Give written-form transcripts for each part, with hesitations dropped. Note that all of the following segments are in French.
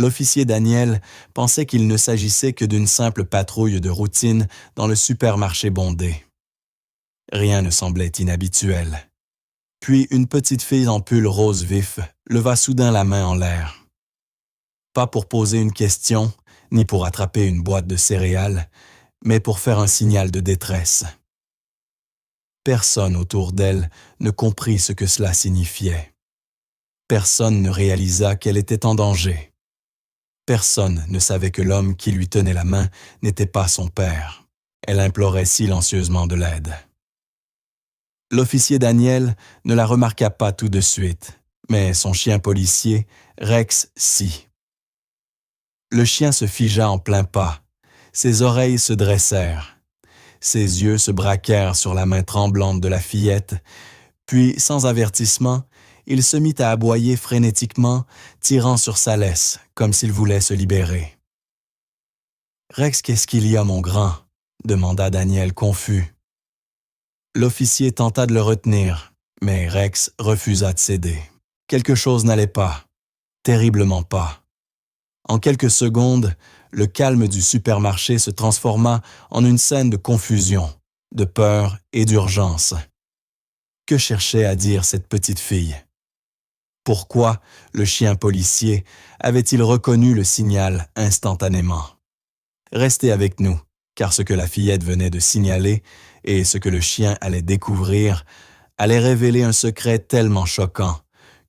L'officier Daniel pensait qu'il ne s'agissait que d'une simple patrouille de routine dans le supermarché bondé. Rien ne semblait inhabituel. Puis une petite fille en pull rose vif leva soudain la main en l'air. Pas pour poser une question, ni pour attraper une boîte de céréales, mais pour faire un signal de détresse. Personne autour d'elle ne comprit ce que cela signifiait. Personne ne réalisa qu'elle était en danger. Personne ne savait que l'homme qui lui tenait la main n'était pas son père. Elle implorait silencieusement de l'aide. L'officier Daniel ne la remarqua pas tout de suite, mais son chien policier, Rex, si. Le chien se figea en plein pas, ses oreilles se dressèrent, ses yeux se braquèrent sur la main tremblante de la fillette, puis, sans avertissement, il se mit à aboyer frénétiquement, tirant sur sa laisse, comme s'il voulait se libérer. « Rex, qu'est-ce qu'il y a, mon grand ?» demanda Daniel confus. L'officier tenta de le retenir, mais Rex refusa de céder. Quelque chose n'allait pas, terriblement pas. En quelques secondes, le calme du supermarché se transforma en une scène de confusion, de peur et d'urgence. Que cherchait à dire cette petite fille? Pourquoi le chien policier avait-il reconnu le signal instantanément? Restez avec nous, car ce que la fillette venait de signaler et ce que le chien allait découvrir allait révéler un secret tellement choquant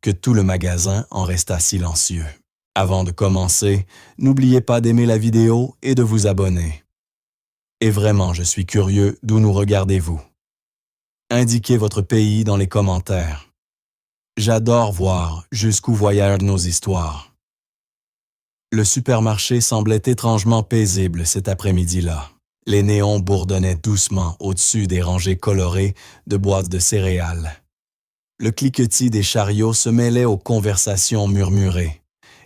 que tout le magasin en resta silencieux. Avant de commencer, n'oubliez pas d'aimer la vidéo et de vous abonner. Et vraiment, je suis curieux d'où nous regardez-vous. Indiquez votre pays dans les commentaires. J'adore voir jusqu'où voyagent nos histoires. Le supermarché semblait étrangement paisible cet après-midi-là. Les néons bourdonnaient doucement au-dessus des rangées colorées de boîtes de céréales. Le cliquetis des chariots se mêlait aux conversations murmurées,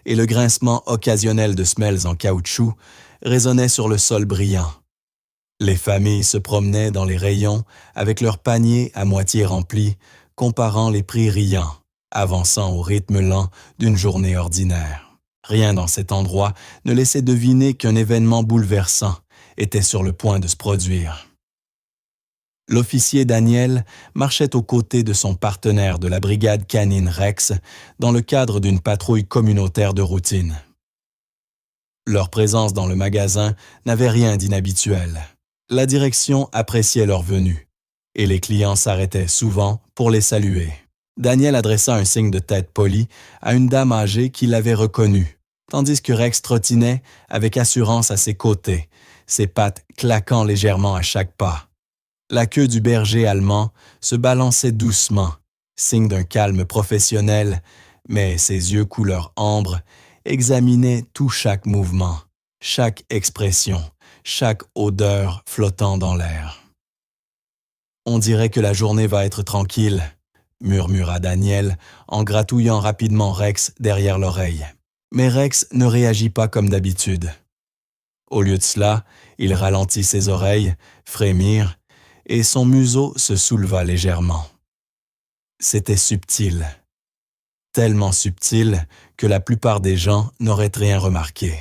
et le grincement occasionnel de semelles en caoutchouc résonnait sur le sol brillant. Les familles se promenaient dans les rayons avec leurs paniers à moitié remplis, comparant les prix riants, avançant au rythme lent d'une journée ordinaire. Rien dans cet endroit ne laissait deviner qu'un événement bouleversant était sur le point de se produire. L'officier Daniel marchait aux côtés de son partenaire de la brigade canine Rex dans le cadre d'une patrouille communautaire de routine. Leur présence dans le magasin n'avait rien d'inhabituel. La direction appréciait leur venue, et les clients s'arrêtaient souvent pour les saluer. Daniel adressa un signe de tête poli à une dame âgée qui l'avait reconnu, tandis que Rex trottinait avec assurance à ses côtés, ses pattes claquant légèrement à chaque pas. La queue du berger allemand se balançait doucement, signe d'un calme professionnel, mais ses yeux couleur ambre examinaient tout chaque mouvement, chaque expression, chaque odeur flottant dans l'air. « On dirait que la journée va être tranquille », murmura Daniel en gratouillant rapidement Rex derrière l'oreille. Mais Rex ne réagit pas comme d'habitude. Au lieu de cela, il ralentit ses oreilles, frémirent, et son museau se souleva légèrement. C'était subtil, tellement subtil que la plupart des gens n'auraient rien remarqué.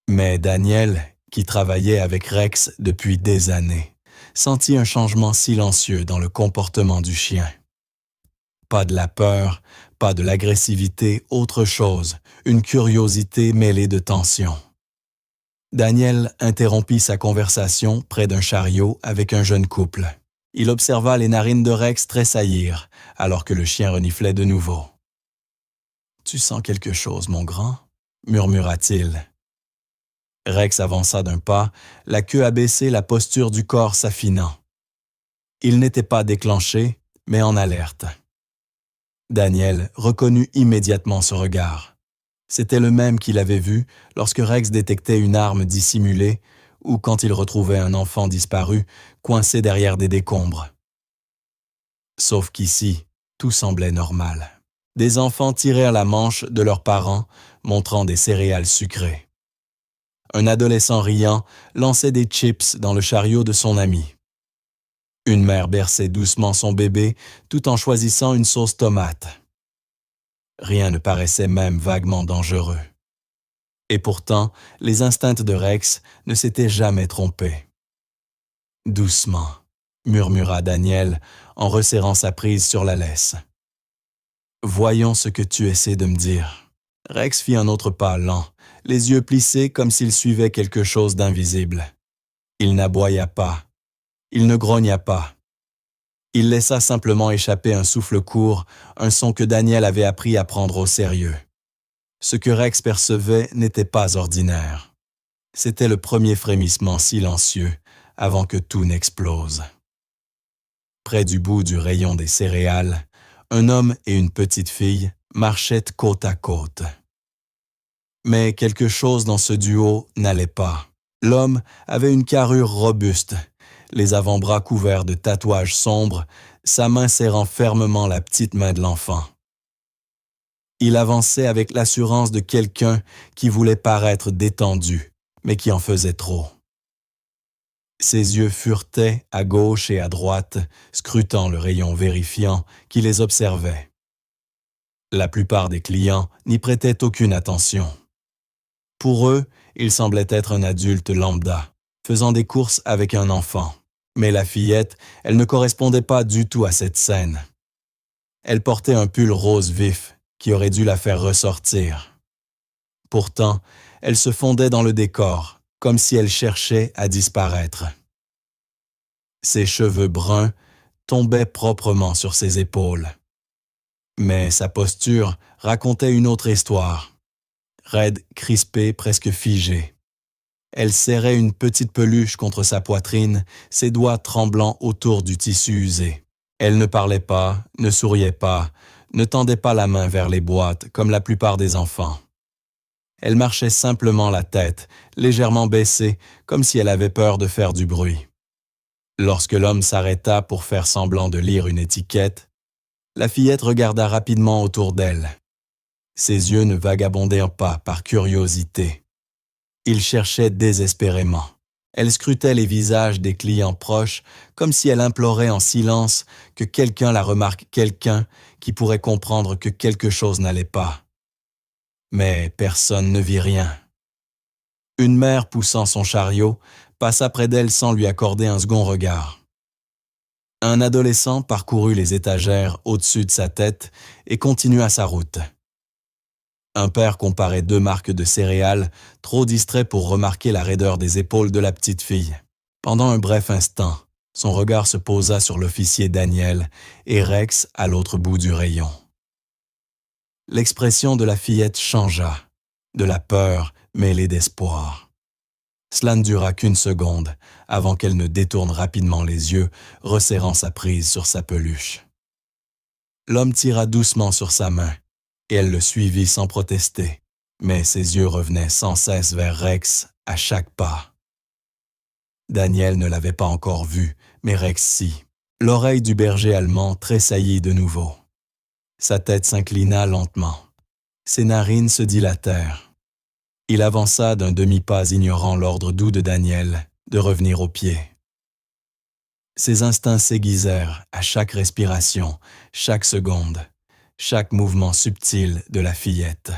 Mais Daniel, qui travaillait avec Rex depuis des années, sentit un changement silencieux dans le comportement du chien. Pas de la peur, pas de l'agressivité, autre chose, une curiosité mêlée de tension. Daniel interrompit sa conversation près d'un chariot avec un jeune couple. Il observa les narines de Rex tressaillir alors que le chien reniflait de nouveau. « Tu sens quelque chose, mon grand ?» murmura-t-il. Rex avança d'un pas, la queue abaissée, la posture du corps s'affinant. Il n'était pas déclenché, mais en alerte. Daniel reconnut immédiatement ce regard. C'était le même qu'il avait vu lorsque Rex détectait une arme dissimulée ou quand il retrouvait un enfant disparu coincé derrière des décombres. Sauf qu'ici, tout semblait normal. Des enfants tirèrent la manche de leurs parents, montrant des céréales sucrées. Un adolescent riant lançait des chips dans le chariot de son ami. Une mère berçait doucement son bébé tout en choisissant une sauce tomate. Rien ne paraissait même vaguement dangereux. Et pourtant, les instincts de Rex ne s'étaient jamais trompés. Doucement, murmura Daniel en resserrant sa prise sur la laisse. Voyons ce que tu essaies de me dire. Rex fit un autre pas lent, les yeux plissés comme s'il suivait quelque chose d'invisible. Il n'aboya pas. Il ne grogna pas. Il laissa simplement échapper un souffle court, un son que Daniel avait appris à prendre au sérieux. Ce que Rex percevait n'était pas ordinaire. C'était le premier frémissement silencieux avant que tout n'explose. Près du bout du rayon des céréales, un homme et une petite fille marchaient côte à côte. Mais quelque chose dans ce duo n'allait pas. L'homme avait une carrure robuste, les avant-bras couverts de tatouages sombres, sa main serrant fermement la petite main de l'enfant. Il avançait avec l'assurance de quelqu'un qui voulait paraître détendu, mais qui en faisait trop. Ses yeux furetaient à gauche et à droite, scrutant le rayon vérifiant qui les observait. La plupart des clients n'y prêtaient aucune attention. Pour eux, il semblait être un adulte lambda, faisant des courses avec un enfant. Mais la fillette, elle ne correspondait pas du tout à cette scène. Elle portait un pull rose vif qui aurait dû la faire ressortir. Pourtant, elle se fondait dans le décor, comme si elle cherchait à disparaître. Ses cheveux bruns tombaient proprement sur ses épaules. Mais sa posture racontait une autre histoire. Raide, crispée, presque figée. Elle serrait une petite peluche contre sa poitrine, ses doigts tremblants autour du tissu usé. Elle ne parlait pas, ne souriait pas, ne tendait pas la main vers les boîtes comme la plupart des enfants. Elle marchait simplement la tête, légèrement baissée, comme si elle avait peur de faire du bruit. Lorsque l'homme s'arrêta pour faire semblant de lire une étiquette, la fillette regarda rapidement autour d'elle. Ses yeux ne vagabondaient pas par curiosité. Ils cherchaient désespérément. Elle scrutait les visages des clients proches comme si elle implorait en silence que quelqu'un la remarque, quelqu'un qui pourrait comprendre que quelque chose n'allait pas. Mais personne ne vit rien. Une mère poussant son chariot passa près d'elle sans lui accorder un second regard. Un adolescent parcourut les étagères au-dessus de sa tête et continua sa route. Un père comparait deux marques de céréales, trop distrait pour remarquer la raideur des épaules de la petite fille. Pendant un bref instant, son regard se posa sur l'officier Daniel et Rex à l'autre bout du rayon. L'expression de la fillette changea, de la peur mêlée d'espoir. Cela ne dura qu'une seconde avant qu'elle ne détourne rapidement les yeux, resserrant sa prise sur sa peluche. L'homme tira doucement sur sa main, et elle le suivit sans protester, mais ses yeux revenaient sans cesse vers Rex à chaque pas. Daniel ne l'avait pas encore vu, mais Rex si. L'oreille du berger allemand tressaillit de nouveau. Sa tête s'inclina lentement. Ses narines se dilatèrent. Il avança d'un demi-pas ignorant l'ordre doux de Daniel de revenir au pied. Ses instincts s'aiguisèrent à chaque respiration, chaque seconde, chaque mouvement subtil de la fillette.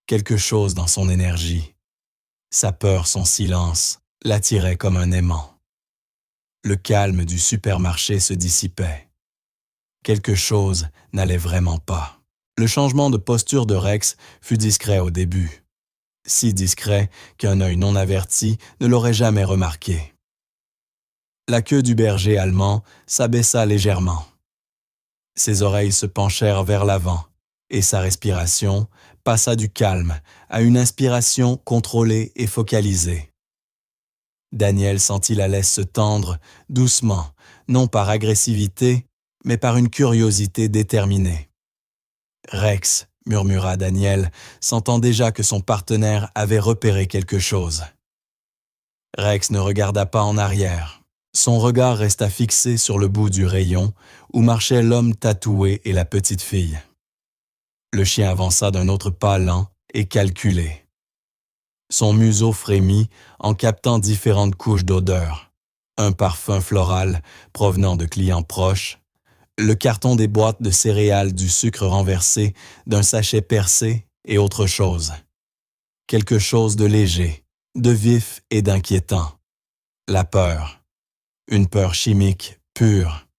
Quelque chose dans son énergie, sa peur, son silence, l'attirait comme un aimant. Le calme du supermarché se dissipait. Quelque chose n'allait vraiment pas. Le changement de posture de Rex fut discret au début. Si discret qu'un œil non averti ne l'aurait jamais remarqué. La queue du berger allemand s'abaissa légèrement. Ses oreilles se penchèrent vers l'avant et sa respiration passa du calme à une inspiration contrôlée et focalisée. Daniel sentit la laisse se tendre doucement, non par agressivité, mais par une curiosité déterminée. « Rex », murmura Daniel, sentant déjà que son partenaire avait repéré quelque chose. Rex ne regarda pas en arrière. Son regard resta fixé sur le bout du rayon où marchaient l'homme tatoué et la petite fille. Le chien avança d'un autre pas lent et calculé. Son museau frémit en captant différentes couches d'odeurs. Un parfum floral provenant de clients proches, le carton des boîtes de céréales, du sucre renversé, d'un sachet percé et autre chose. quelque chose de léger, de vif et d'inquiétant. La peur. Une peur chimique pure.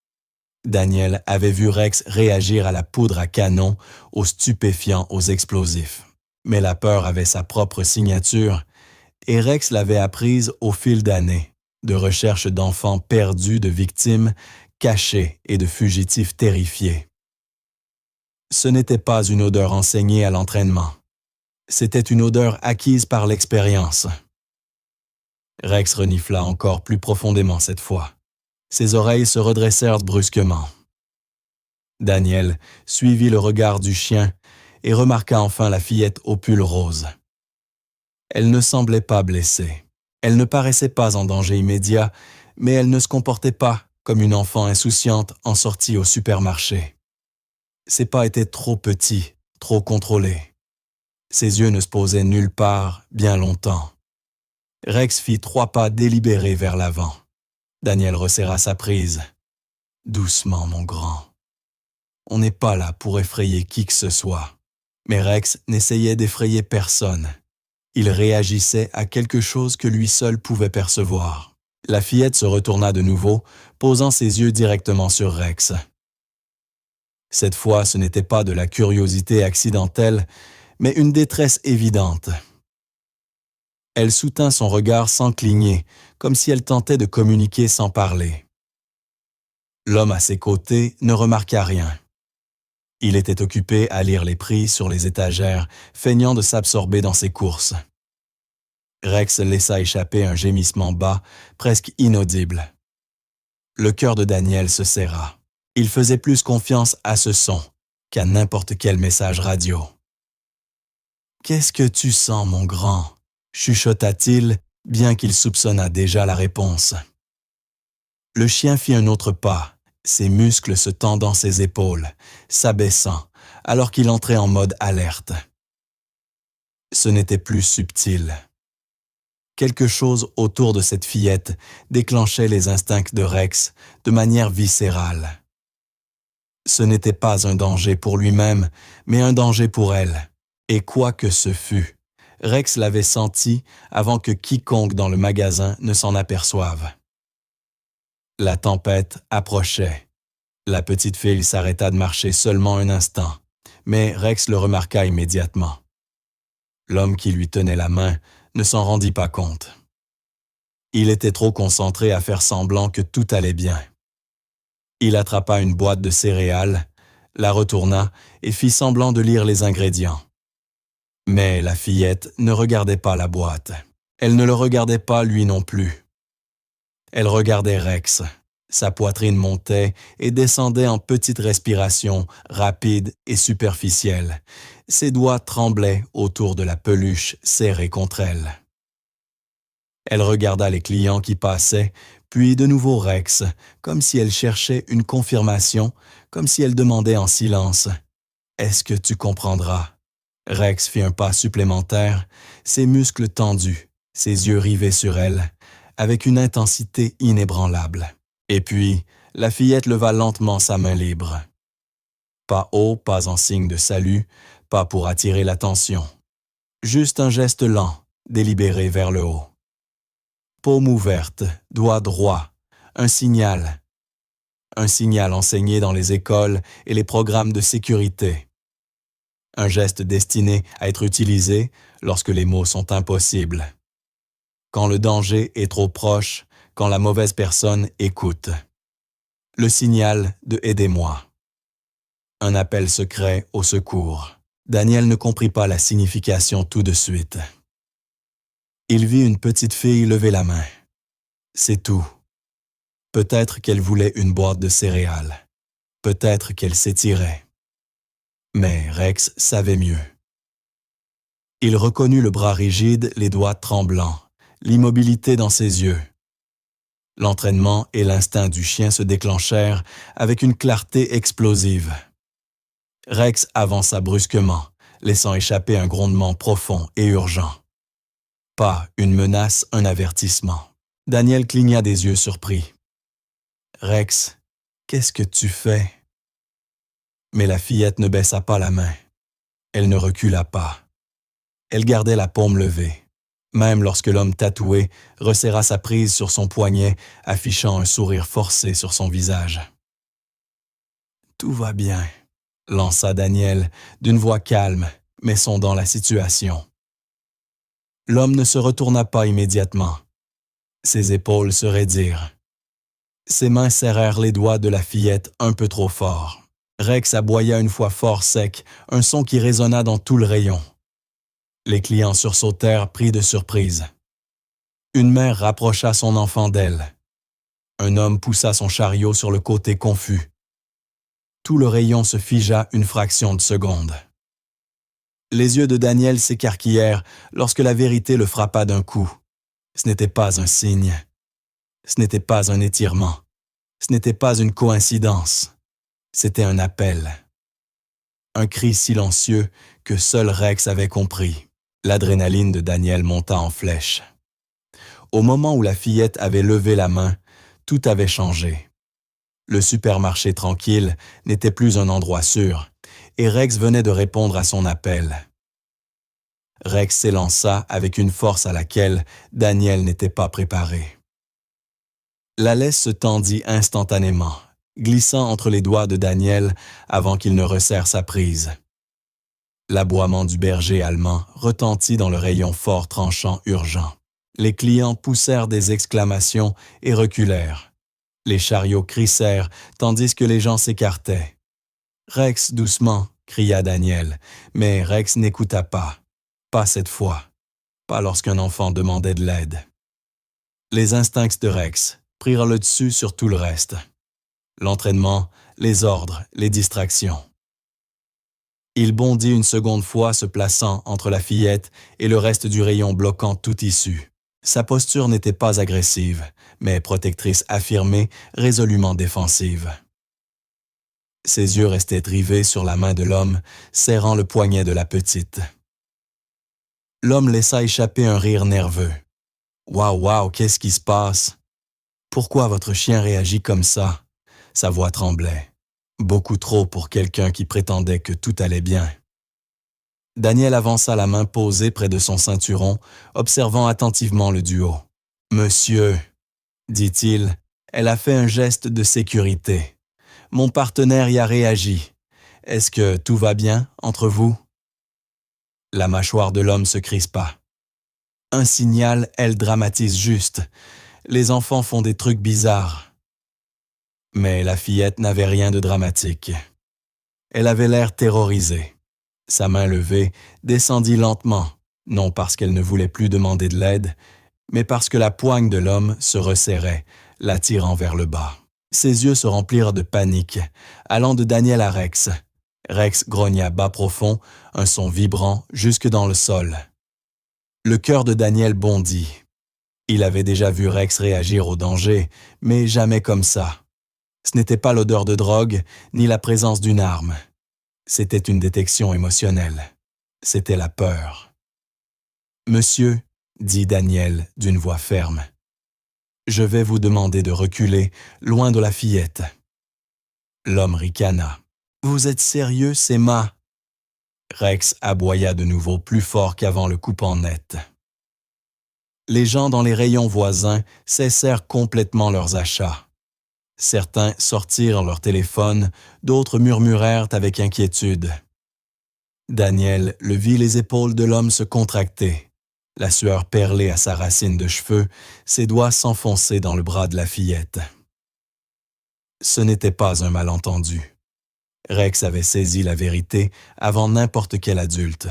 Daniel avait vu Rex réagir à la poudre à canon, aux stupéfiants, aux explosifs. Mais la peur avait sa propre signature, et Rex l'avait apprise au fil d'années, de recherches d'enfants perdus, de victimes cachées et de fugitifs terrifiés. Ce n'était pas une odeur enseignée à l'entraînement. C'était une odeur acquise par l'expérience. Rex renifla encore plus profondément cette fois. Ses oreilles se redressèrent brusquement. Daniel suivit le regard du chien et remarqua enfin la fillette au pull rose. Elle ne semblait pas blessée. Elle ne paraissait pas en danger immédiat, mais elle ne se comportait pas comme une enfant insouciante en sortie au supermarché. Ses pas étaient trop petits, trop contrôlés. Ses yeux ne se posaient nulle part bien longtemps. Rex fit 3 pas délibérés vers l'avant. Daniel resserra sa prise. « Doucement, mon grand. On n'est pas là pour effrayer qui que ce soit. » Mais Rex n'essayait d'effrayer personne. Il réagissait à quelque chose que lui seul pouvait percevoir. La fillette se retourna de nouveau, posant ses yeux directement sur Rex. Cette fois, ce n'était pas de la curiosité accidentelle, mais une détresse évidente. Elle soutint son regard sans cligner, comme si elle tentait de communiquer sans parler. L'homme à ses côtés ne remarqua rien. Il était occupé à lire les prix sur les étagères, feignant de s'absorber dans ses courses. Rex laissa échapper un gémissement bas, presque inaudible. Le cœur de Daniel se serra. Il faisait plus confiance à ce son qu'à n'importe quel message radio. « Qu'est-ce que tu sens, mon grand ?» chuchota-t-il, bien qu'il soupçonnât déjà la réponse. Le chien fit un autre pas, ses muscles se tendant ses épaules, s'abaissant, alors qu'il entrait en mode alerte. Ce n'était plus subtil. Quelque chose autour de cette fillette déclenchait les instincts de Rex de manière viscérale. Ce n'était pas un danger pour lui-même, mais un danger pour elle. Et quoi que ce fût, Rex l'avait senti avant que quiconque dans le magasin ne s'en aperçoive. La tempête approchait. La petite fille s'arrêta de marcher seulement un instant, mais Rex le remarqua immédiatement. L'homme qui lui tenait la main ne s'en rendit pas compte. Il était trop concentré à faire semblant que tout allait bien. Il attrapa une boîte de céréales, la retourna et fit semblant de lire les ingrédients. Mais la fillette ne regardait pas la boîte. Elle ne le regardait pas lui non plus. Elle regardait Rex. Sa poitrine montait et descendait en petites respirations rapides et superficielles. Ses doigts tremblaient autour de la peluche serrée contre elle. Elle regarda les clients qui passaient, puis de nouveau Rex, comme si elle cherchait une confirmation, comme si elle demandait en silence « Est-ce que tu comprendras ?» Rex fit un pas supplémentaire, ses muscles tendus, ses yeux rivés sur elle, avec une intensité inébranlable. Et puis, la fillette leva lentement sa main libre. Pas haut, pas en signe de salut, pas pour attirer l'attention. Juste un geste lent, délibéré vers le haut. Paume ouverte, doigt droit, un signal. Un signal enseigné dans les écoles et les programmes de sécurité. Un geste destiné à être utilisé lorsque les mots sont impossibles. Quand le danger est trop proche, quand la mauvaise personne écoute. Le signal de « Aidez-moi ». Un appel secret au secours. Daniel ne comprit pas la signification tout de suite. Il vit une petite fille lever la main. C'est tout. Peut-être qu'elle voulait une boîte de céréales. Peut-être qu'elle s'étirait. Mais Rex savait mieux. Il reconnut le bras rigide, les doigts tremblants, l'immobilité dans ses yeux. L'entraînement et l'instinct du chien se déclenchèrent avec une clarté explosive. Rex avança brusquement, laissant échapper un grondement profond et urgent. Pas une menace, un avertissement. Daniel cligna des yeux surpris. « Rex, qu'est-ce que tu fais? » Mais la fillette ne baissa pas la main. Elle ne recula pas. Elle gardait la paume levée, même lorsque l'homme tatoué resserra sa prise sur son poignet, affichant un sourire forcé sur son visage. « Tout va bien », lança Daniel d'une voix calme, mais sondant la situation. L'homme ne se retourna pas immédiatement. Ses épaules se raidirent. Ses mains serrèrent les doigts de la fillette un peu trop fort. Rex aboya une fois fort sec, un son qui résonna dans tout le rayon. Les clients sursautèrent, pris de surprise. Une mère rapprocha son enfant d'elle. Un homme poussa son chariot sur le côté confus. Tout le rayon se figea une fraction de seconde. Les yeux de Daniel s'écarquillèrent lorsque la vérité le frappa d'un coup. Ce n'était pas un signe. Ce n'était pas un étirement. Ce n'était pas une coïncidence. C'était un appel. Un cri silencieux que seul Rex avait compris. L'adrénaline de Daniel monta en flèche. Au moment où la fillette avait levé la main, tout avait changé. Le supermarché tranquille n'était plus un endroit sûr, et Rex venait de répondre à son appel. Rex s'élança avec une force à laquelle Daniel n'était pas préparé. La laisse se tendit instantanément, glissant entre les doigts de Daniel avant qu'il ne resserre sa prise. L'aboiement du berger allemand retentit dans le rayon fort tranchant urgent. Les clients poussèrent des exclamations et reculèrent. Les chariots crissèrent tandis que les gens s'écartaient. « Rex, doucement !» cria Daniel, mais Rex n'écouta pas. Pas cette fois. Pas lorsqu'un enfant demandait de l'aide. Les instincts de Rex prirent le dessus sur tout le reste. L'entraînement, les ordres, les distractions. Il bondit une seconde fois, se plaçant entre la fillette et le reste du rayon bloquant toute issue. Sa posture n'était pas agressive, mais protectrice affirmée, résolument défensive. Ses yeux restaient rivés sur la main de l'homme, serrant le poignet de la petite. L'homme laissa échapper un rire nerveux. « Waouh, qu'est-ce qui se passe? Pourquoi votre chien réagit comme ça? » Sa voix tremblait. Beaucoup trop pour quelqu'un qui prétendait que tout allait bien. Daniel avança la main posée près de son ceinturon, observant attentivement le duo. « Monsieur, » dit-il, elle a fait un geste de sécurité. Mon partenaire y a réagi. Est-ce que tout va bien entre vous? La mâchoire de l'homme se crispa. Un signal, elle dramatise juste. Les enfants font des trucs bizarres. Mais la fillette n'avait rien de dramatique. Elle avait l'air terrorisée. Sa main levée descendit lentement, non parce qu'elle ne voulait plus demander de l'aide, mais parce que la poigne de l'homme se resserrait, l'attirant vers le bas. Ses yeux se remplirent de panique, allant de Daniel à Rex. Rex grogna bas profond, un son vibrant jusque dans le sol. Le cœur de Daniel bondit. Il avait déjà vu Rex réagir au danger, mais jamais comme ça. Ce n'était pas l'odeur de drogue, ni la présence d'une arme. C'était une détection émotionnelle. C'était la peur. « Monsieur, » dit Daniel d'une voix ferme, « je vais vous demander de reculer, loin de la fillette. » L'homme ricana. « Vous êtes sérieux, c'est ma... » Rex aboya de nouveau plus fort qu'avant le coupant net. Les gens dans les rayons voisins cessèrent complètement leurs achats. Certains sortirent leur téléphone, d'autres murmurèrent avec inquiétude. Daniel le vit les épaules de l'homme se contracter, la sueur perler à sa racine de cheveux, ses doigts s'enfoncer dans le bras de la fillette. Ce n'était pas un malentendu. Rex avait saisi la vérité avant n'importe quel adulte.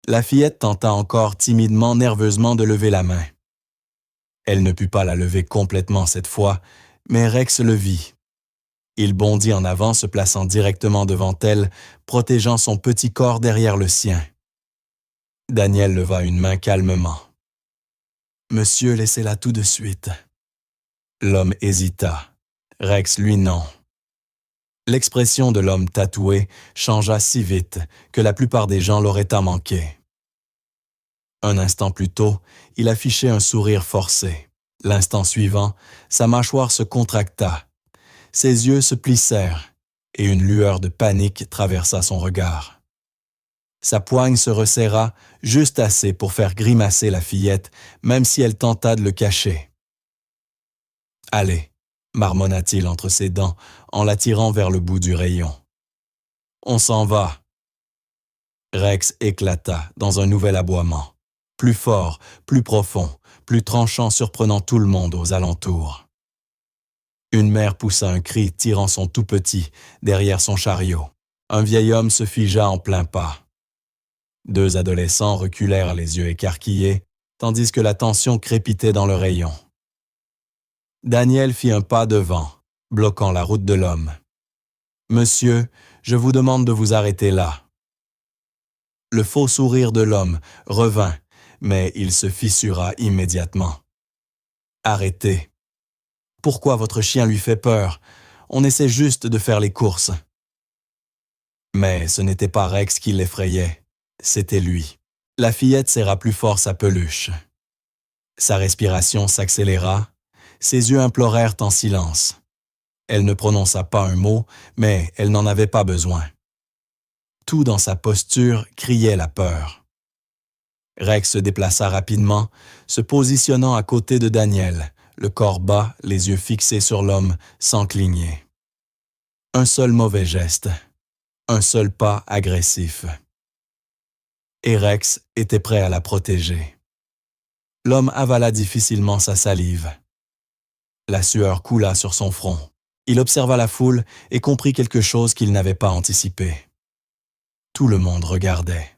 La fillette tenta encore timidement, nerveusement de lever la main. Elle ne put pas la lever complètement cette fois, mais Rex le vit. Il bondit en avant, se plaçant directement devant elle, protégeant son petit corps derrière le sien. Daniel leva une main calmement. « Monsieur, laissez-la tout de suite. » L'homme hésita. Rex, lui, non. L'expression de l'homme tatoué changea si vite que la plupart des gens l'auraient manqué. Un instant plus tôt, il affichait un sourire forcé. L'instant suivant, sa mâchoire se contracta. Ses yeux se plissèrent et une lueur de panique traversa son regard. Sa poigne se resserra juste assez pour faire grimacer la fillette, même si elle tenta de le cacher. « Allez » marmonna-t-il entre ses dents en l'attirant vers le bout du rayon. « On s'en va. » Rex éclata dans un nouvel aboiement, plus fort, plus profond, plus tranchant, surprenant tout le monde aux alentours. Une mère poussa un cri, tirant son tout petit derrière son chariot. Un vieil homme se figea en plein pas. Deux adolescents reculèrent les yeux écarquillés, tandis que la tension crépitait dans le rayon. Daniel fit un pas devant, bloquant la route de l'homme. « Monsieur, je vous demande de vous arrêter là. » Le faux sourire de l'homme revint, mais il se fissura immédiatement. « Arrêtez. Pourquoi votre chien lui fait peur? On essaie juste de faire les courses. » Mais ce n'était pas Rex qui l'effrayait, c'était lui. La fillette serra plus fort sa peluche. Sa respiration s'accéléra, ses yeux implorèrent en silence. Elle ne prononça pas un mot, mais elle n'en avait pas besoin. Tout dans sa posture criait la peur. Rex se déplaça rapidement, se positionnant à côté de Daniel, le corps bas, les yeux fixés sur l'homme, sans cligner. Un seul mauvais geste, un seul pas agressif. Et Rex était prêt à la protéger. L'homme avala difficilement sa salive. La sueur coula sur son front. Il observa la foule et comprit quelque chose qu'il n'avait pas anticipé. Tout le monde regardait.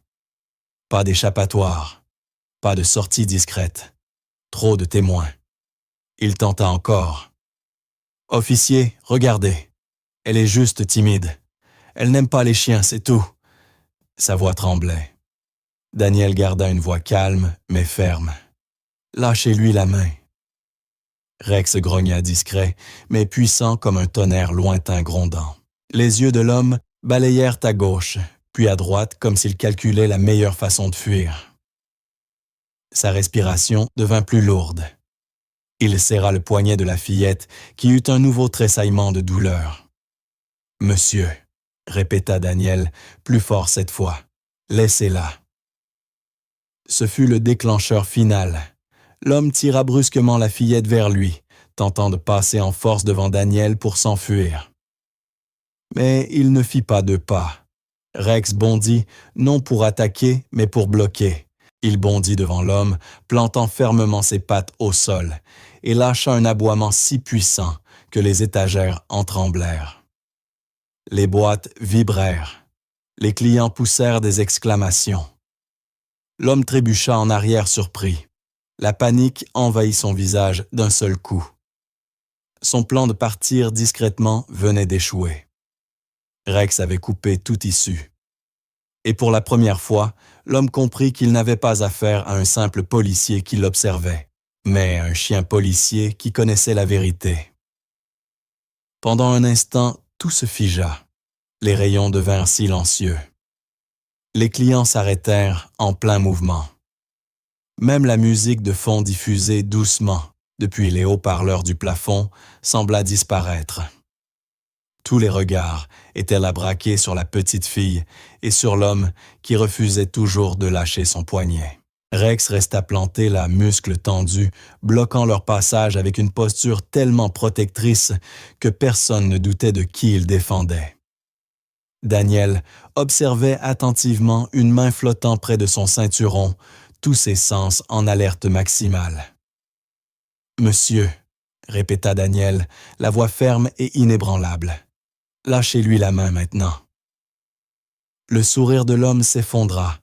Pas d'échappatoire, pas de sortie discrète, trop de témoins. Il tenta encore. « Officier, regardez. Elle est juste timide. Elle n'aime pas les chiens, c'est tout. » Sa voix tremblait. Daniel garda une voix calme, mais ferme. « Lâchez-lui la main. » Rex grogna discret, mais puissant comme un tonnerre lointain grondant. Les yeux de l'homme balayèrent à gauche, puis à droite comme s'il calculait la meilleure façon de fuir. Sa respiration devint plus lourde. Il serra le poignet de la fillette qui eut un nouveau tressaillement de douleur. « Monsieur » répéta Daniel, plus fort cette fois, « laissez-la. » Ce fut le déclencheur final. L'homme tira brusquement la fillette vers lui, tentant de passer en force devant Daniel pour s'enfuir. Mais il ne fit pas deux pas. Rex bondit, non pour attaquer, mais pour bloquer. Il bondit devant l'homme, plantant fermement ses pattes au sol, et lâcha un aboiement si puissant que les étagères en tremblèrent. Les boîtes vibrèrent. Les clients poussèrent des exclamations. L'homme trébucha en arrière surpris. La panique envahit son visage d'un seul coup. Son plan de partir discrètement venait d'échouer. Rex avait coupé toute issue. Et pour la première fois, l'homme comprit qu'il n'avait pas affaire à un simple policier qui l'observait, mais à un chien policier qui connaissait la vérité. Pendant un instant, tout se figea. Les rayons devinrent silencieux. Les clients s'arrêtèrent en plein mouvement. Même la musique de fond diffusée doucement depuis les haut-parleurs du plafond sembla disparaître. Tous les regards étaient là braqués sur la petite fille et sur l'homme qui refusait toujours de lâcher son poignet. Rex resta planté là, muscles tendus, bloquant leur passage avec une posture tellement protectrice que personne ne doutait de qui il défendait. Daniel observait attentivement une main flottant près de son ceinturon, tous ses sens en alerte maximale. « Monsieur » répéta Daniel, la voix ferme et inébranlable. « Lâchez-lui la main maintenant. » Le sourire de l'homme s'effondra.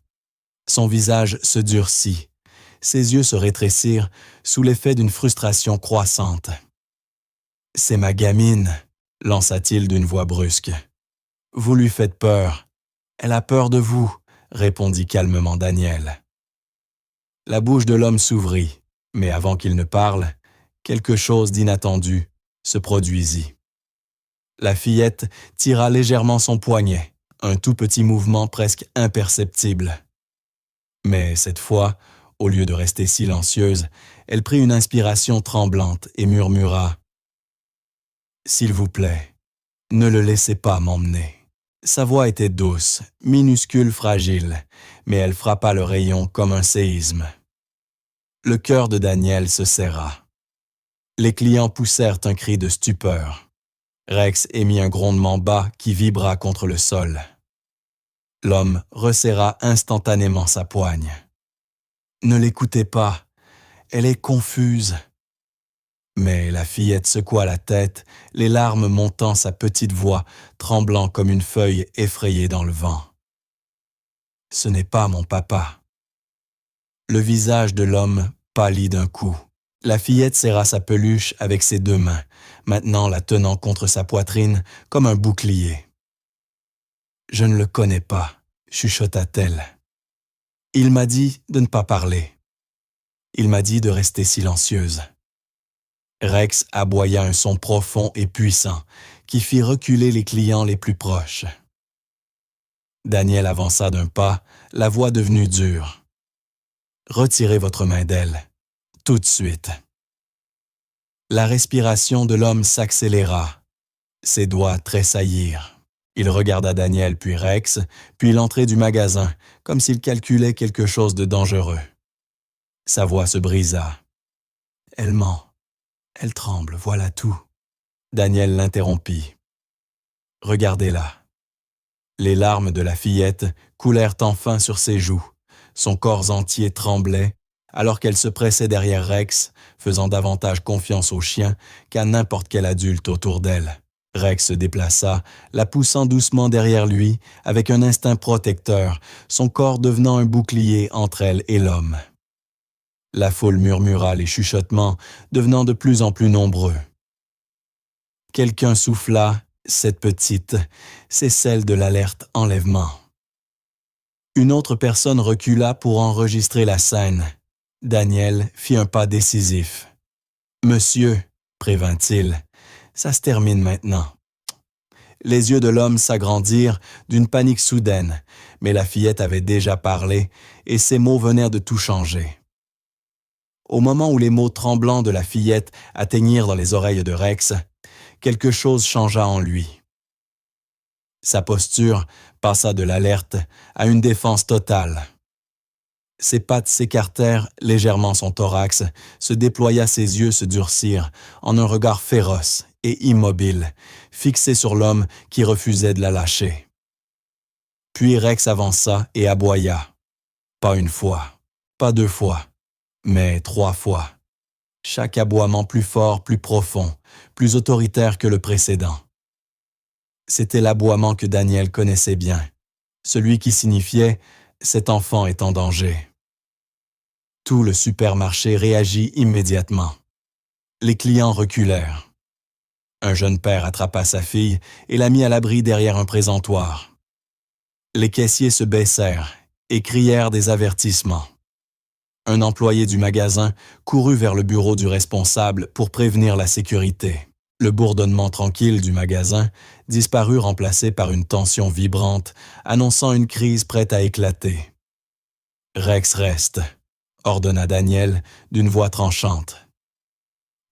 Son visage se durcit. Ses yeux se rétrécirent sous l'effet d'une frustration croissante. « C'est ma gamine » lança-t-il d'une voix brusque. « Vous lui faites peur. Elle a peur de vous » répondit calmement Daniel. La bouche de l'homme s'ouvrit, mais avant qu'il ne parle, quelque chose d'inattendu se produisit. La fillette tira légèrement son poignet, un tout petit mouvement presque imperceptible. Mais cette fois, au lieu de rester silencieuse, elle prit une inspiration tremblante et murmura « S'il vous plaît, ne le laissez pas m'emmener. » Sa voix était douce, minuscule, fragile, mais elle frappa le rayon comme un séisme. Le cœur de Daniel se serra. Les clients poussèrent un cri de stupeur. Rex émit un grondement bas qui vibra contre le sol. L'homme resserra instantanément sa poigne. « Ne l'écoutez pas, elle est confuse. » Mais la fillette secoua la tête, les larmes montant sa petite voix, tremblant comme une feuille effrayée dans le vent. « Ce n'est pas mon papa. » Le visage de l'homme pâlit d'un coup. La fillette serra sa peluche avec ses deux mains, maintenant la tenant contre sa poitrine comme un bouclier. « Je ne le connais pas, » chuchota-t-elle. « Il m'a dit de ne pas parler. Il m'a dit de rester silencieuse. » Rex aboya un son profond et puissant qui fit reculer les clients les plus proches. Daniel avança d'un pas, la voix devenue dure. « Retirez votre main d'elle, tout de suite. » La respiration de l'homme s'accéléra. Ses doigts tressaillirent. Il regarda Daniel puis Rex, puis l'entrée du magasin, comme s'il calculait quelque chose de dangereux. Sa voix se brisa. « Elle ment. Elle tremble, voilà tout. » Daniel l'interrompit. « Regardez-la. » Les larmes de la fillette coulèrent enfin sur ses joues. Son corps entier tremblait, alors qu'elle se pressait derrière Rex, faisant davantage confiance au chien qu'à n'importe quel adulte autour d'elle. Rex se déplaça, la poussant doucement derrière lui, avec un instinct protecteur, son corps devenant un bouclier entre elle et l'homme. La foule murmura les chuchotements, devenant de plus en plus nombreux. Quelqu'un souffla, cette petite, c'est celle de l'alerte enlèvement. Une autre personne recula pour enregistrer la scène. Daniel fit un pas décisif. « Monsieur, » prévint-il, « ça se termine maintenant. » Les yeux de l'homme s'agrandirent d'une panique soudaine, mais la fillette avait déjà parlé et ses mots venèrent de tout changer. Au moment où les mots tremblants de la fillette atteignirent dans les oreilles de Rex, quelque chose changea en lui. Sa posture passa de l'alerte à une défense totale. Ses pattes s'écartèrent légèrement son thorax, se déploya, ses yeux se durcirent en un regard féroce et immobile, fixé sur l'homme qui refusait de la lâcher. Puis Rex avança et aboya. Pas une fois, pas deux fois, mais 3 fois. Chaque aboiement plus fort, plus profond, plus autoritaire que le précédent. C'était l'aboiement que Daniel connaissait bien, celui qui signifiait « cet enfant est en danger ». Tout le supermarché réagit immédiatement. Les clients reculèrent. Un jeune père attrapa sa fille et la mit à l'abri derrière un présentoir. Les caissiers se baissèrent et crièrent des avertissements. Un employé du magasin courut vers le bureau du responsable pour prévenir la sécurité. Le bourdonnement tranquille du magasin disparut remplacé par une tension vibrante, annonçant une crise prête à éclater. « Rex reste », ordonna Daniel d'une voix tranchante.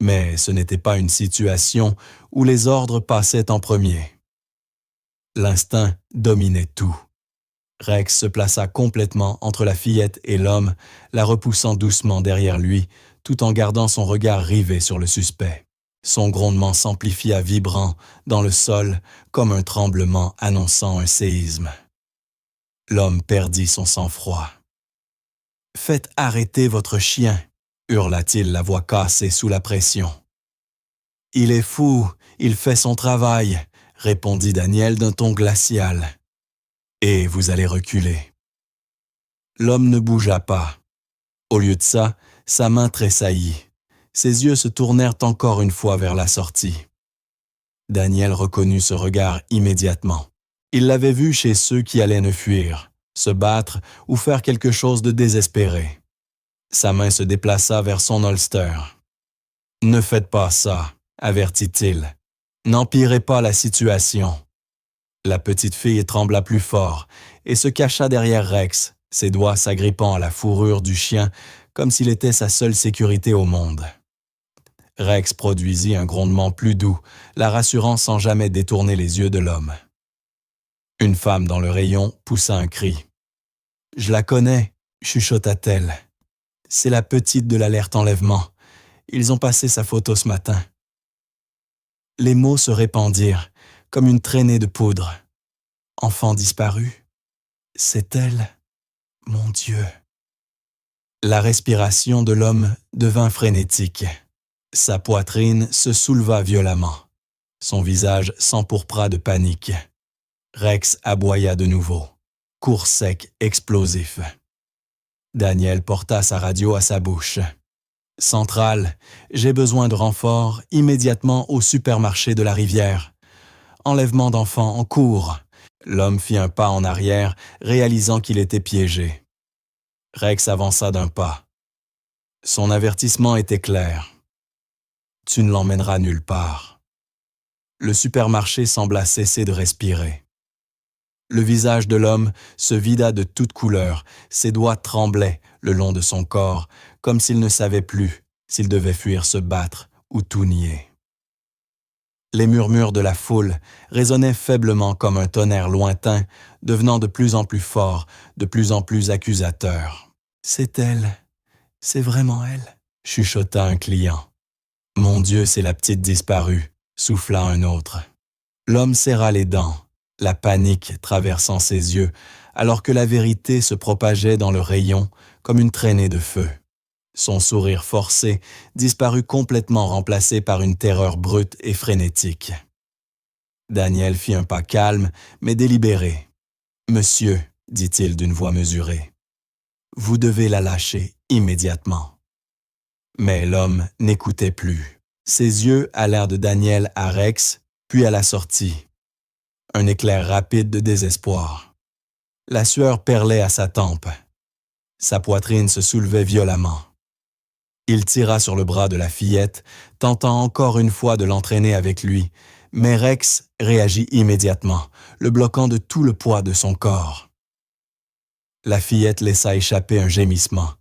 Mais ce n'était pas une situation où les ordres passaient en premier. L'instinct dominait tout. Rex se plaça complètement entre la fillette et l'homme, la repoussant doucement derrière lui, tout en gardant son regard rivé sur le suspect. Son grondement s'amplifia vibrant dans le sol comme un tremblement annonçant un séisme. L'homme perdit son sang-froid. « Faites arrêter votre chien !» hurla-t-il, la voix cassée sous la pression. « Il est fou, il fait son travail !» répondit Daniel d'un ton glacial. « Et vous allez reculer. » L'homme ne bougea pas. Au lieu de ça, sa main tressaillit. Ses yeux se tournèrent encore une fois vers la sortie. Daniel reconnut ce regard immédiatement. Il l'avait vu chez ceux qui allaient ne fuir, se battre ou faire quelque chose de désespéré. Sa main se déplaça vers son holster. « Ne faites pas ça », avertit-il. « N'empirez pas la situation. » La petite fille trembla plus fort et se cacha derrière Rex, ses doigts s'agrippant à la fourrure du chien comme s'il était sa seule sécurité au monde. Rex produisit un grondement plus doux, la rassurant sans jamais détourner les yeux de l'homme. Une femme dans le rayon poussa un cri. « Je la connais », chuchota-t-elle. « C'est la petite de l'alerte enlèvement. Ils ont passé sa photo ce matin. » Les mots se répandirent, comme une traînée de poudre. Enfant disparu? C'est elle? Mon Dieu! La respiration de l'homme devint frénétique. Sa poitrine se souleva violemment. Son visage s'empourpra de panique. Rex aboya de nouveau. Cours sec, explosif. Daniel porta sa radio à sa bouche. « Centrale, j'ai besoin de renfort immédiatement au supermarché de la rivière. Enlèvement d'enfants en cours. » L'homme fit un pas en arrière, réalisant qu'il était piégé. Rex avança d'un pas. Son avertissement était clair. « Tu ne l'emmèneras nulle part. » Le supermarché sembla cesser de respirer. Le visage de l'homme se vida de toutes couleurs, ses doigts tremblaient le long de son corps, comme s'il ne savait plus s'il devait fuir, se battre ou tout nier. Les murmures de la foule résonnaient faiblement comme un tonnerre lointain, devenant de plus en plus fort, de plus en plus accusateur. « C'est elle, c'est vraiment elle », chuchota un client. « Mon Dieu, c'est la petite disparue », souffla un autre. L'homme serra les dents, la panique traversant ses yeux, alors que la vérité se propageait dans le rayon comme une traînée de feu. Son sourire forcé disparut complètement, remplacé par une terreur brute et frénétique. Daniel fit un pas calme, mais délibéré. « Monsieur, dit-il d'une voix mesurée, vous devez la lâcher immédiatement. » Mais l'homme n'écoutait plus. Ses yeux allèrent de Daniel à Rex, puis à la sortie. Un éclair rapide de désespoir. La sueur perlait à sa tempe. Sa poitrine se soulevait violemment. Il tira sur le bras de la fillette, tentant encore une fois de l'entraîner avec lui, mais Rex réagit immédiatement, le bloquant de tout le poids de son corps. La fillette laissa échapper un gémissement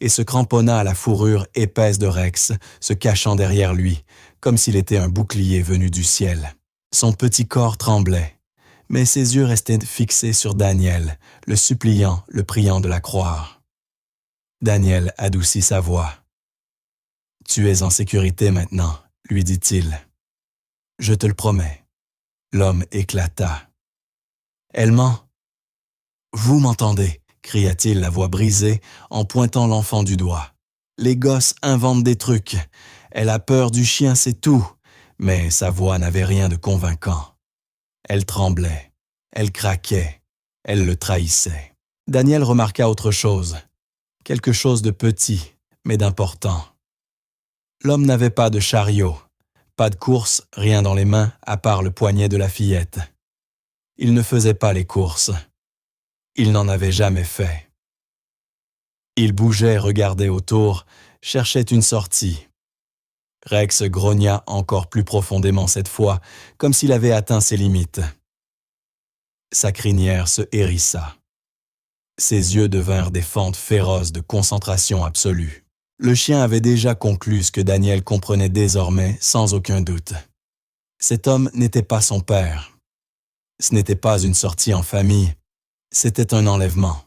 et se cramponna à la fourrure épaisse de Rex, se cachant derrière lui, comme s'il était un bouclier venu du ciel. Son petit corps tremblait, mais ses yeux restaient fixés sur Daniel, le suppliant, le priant de la croire. Daniel adoucit sa voix. « Tu es en sécurité maintenant, » lui dit-il. « Je te le promets. » L'homme éclata. « Elle ment. »« Vous m'entendez » cria-t-il, la voix brisée, en pointant l'enfant du doigt. « Les gosses inventent des trucs. Elle a peur du chien, c'est tout. » Mais sa voix n'avait rien de convaincant. Elle tremblait, elle craquait, elle le trahissait. Daniel remarqua autre chose. Quelque chose de petit, mais d'important. L'homme n'avait pas de chariot, pas de course, rien dans les mains à part le poignet de la fillette. Il ne faisait pas les courses. Il n'en avait jamais fait. Il bougeait, regardait autour, cherchait une sortie. Rex grogna encore plus profondément cette fois, comme s'il avait atteint ses limites. Sa crinière se hérissa. Ses yeux devinrent des fentes féroces de concentration absolue. Le chien avait déjà conclu ce que Daniel comprenait désormais sans aucun doute. Cet homme n'était pas son père. Ce n'était pas une sortie en famille, c'était un enlèvement.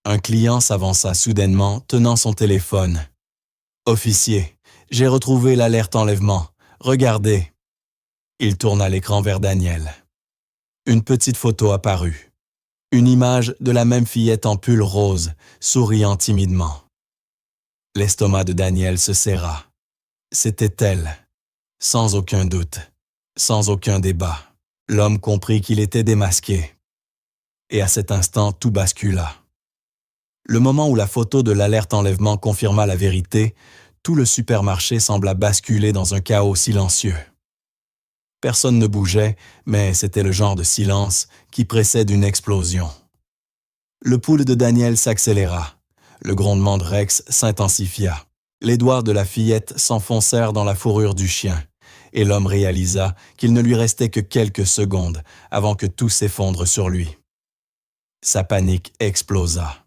Un client s'avança soudainement, tenant son téléphone. « Officier, j'ai retrouvé l'alerte enlèvement. Regardez. » Il tourna l'écran vers Daniel. Une petite photo apparut. Une image de la même fillette en pull rose, souriant timidement. L'estomac de Daniel se serra. C'était elle, sans aucun doute, sans aucun débat. L'homme comprit qu'il était démasqué. Et à cet instant, tout bascula. Le moment où la photo de l'alerte enlèvement confirma la vérité, tout le supermarché sembla basculer dans un chaos silencieux. Personne ne bougeait, mais c'était le genre de silence qui précède une explosion. Le pouls de Daniel s'accéléra. Le grondement de Rex s'intensifia. Les doigts de la fillette s'enfoncèrent dans la fourrure du chien, et l'homme réalisa qu'il ne lui restait que quelques secondes avant que tout s'effondre sur lui. Sa panique explosa.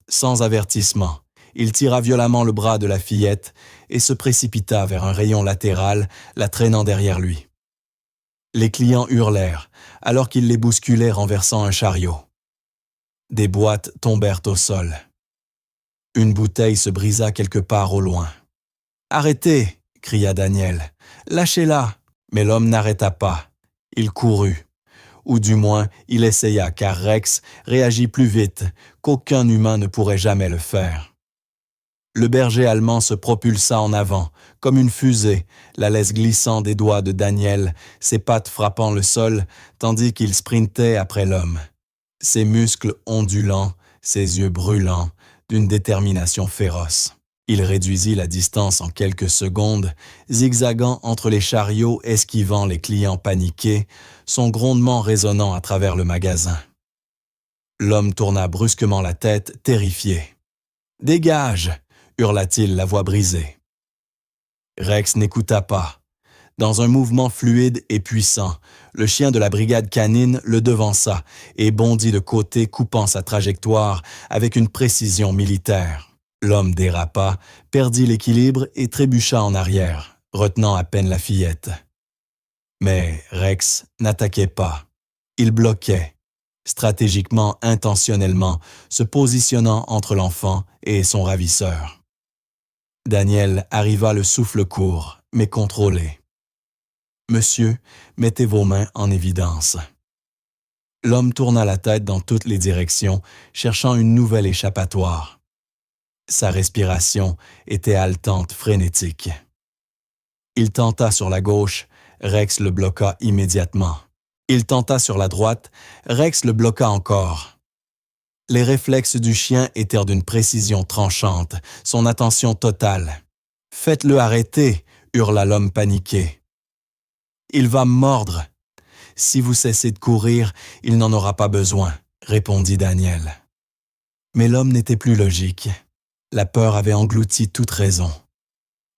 Sans avertissement, il tira violemment le bras de la fillette et se précipita vers un rayon latéral, la traînant derrière lui. Les clients hurlèrent, alors qu'il les bousculait renversant un chariot. Des boîtes tombèrent au sol. Une bouteille se brisa quelque part au loin. « Arrêtez !» cria Daniel. « Lâchez-la !» Mais l'homme n'arrêta pas. Il courut. Ou du moins, il essaya, car Rex réagit plus vite qu'aucun humain ne pourrait jamais le faire. Le berger allemand se propulsa en avant, comme une fusée, la laisse glissant des doigts de Daniel, ses pattes frappant le sol, tandis qu'il sprintait après l'homme. Ses muscles ondulants, ses yeux brûlants, d'une détermination féroce. Il réduisit la distance en quelques secondes, zigzagant entre les chariots esquivant les clients paniqués, son grondement résonnant à travers le magasin. L'homme tourna brusquement la tête, terrifié. « Dégage !» hurla-t-il, la voix brisée. Rex n'écouta pas. Dans un mouvement fluide et puissant, le chien de la brigade canine le devança et bondit de côté, coupant sa trajectoire avec une précision militaire. L'homme dérapa, perdit l'équilibre et trébucha en arrière, retenant à peine la fillette. Mais Rex n'attaquait pas. Il bloquait, stratégiquement, intentionnellement, se positionnant entre l'enfant et son ravisseur. Daniel arriva le souffle court, mais contrôlé. « Monsieur, mettez vos mains en évidence. » L'homme tourna la tête dans toutes les directions, cherchant une nouvelle échappatoire. Sa respiration était haletante, frénétique. Il tenta sur la gauche, Rex le bloqua immédiatement. Il tenta sur la droite, Rex le bloqua encore. Les réflexes du chien étaient d'une précision tranchante, son attention totale. « Faites-le arrêter !» hurla l'homme paniqué. « Il va me mordre. »« Si vous cessez de courir, il n'en aura pas besoin, » répondit Daniel. Mais l'homme n'était plus logique. La peur avait englouti toute raison.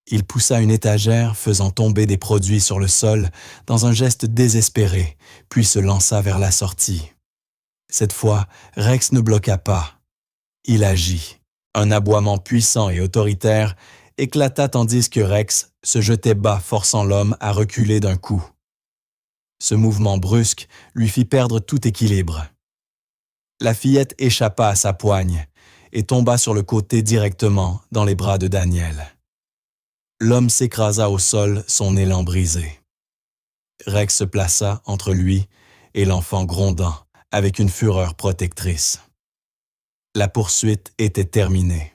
Il poussa une étagère, faisant tomber des produits sur le sol, dans un geste désespéré, puis se lança vers la sortie. Cette fois, Rex ne bloqua pas. Il agit. Un aboiement puissant et autoritaire éclata tandis que Rex se jetait bas, forçant l'homme à reculer d'un coup. Ce mouvement brusque lui fit perdre tout équilibre. La fillette échappa à sa poigne et tomba sur le côté directement dans les bras de Daniel. L'homme s'écrasa au sol, son élan brisé. Rex se plaça entre lui et l'enfant grondant, avec une fureur protectrice. La poursuite était terminée.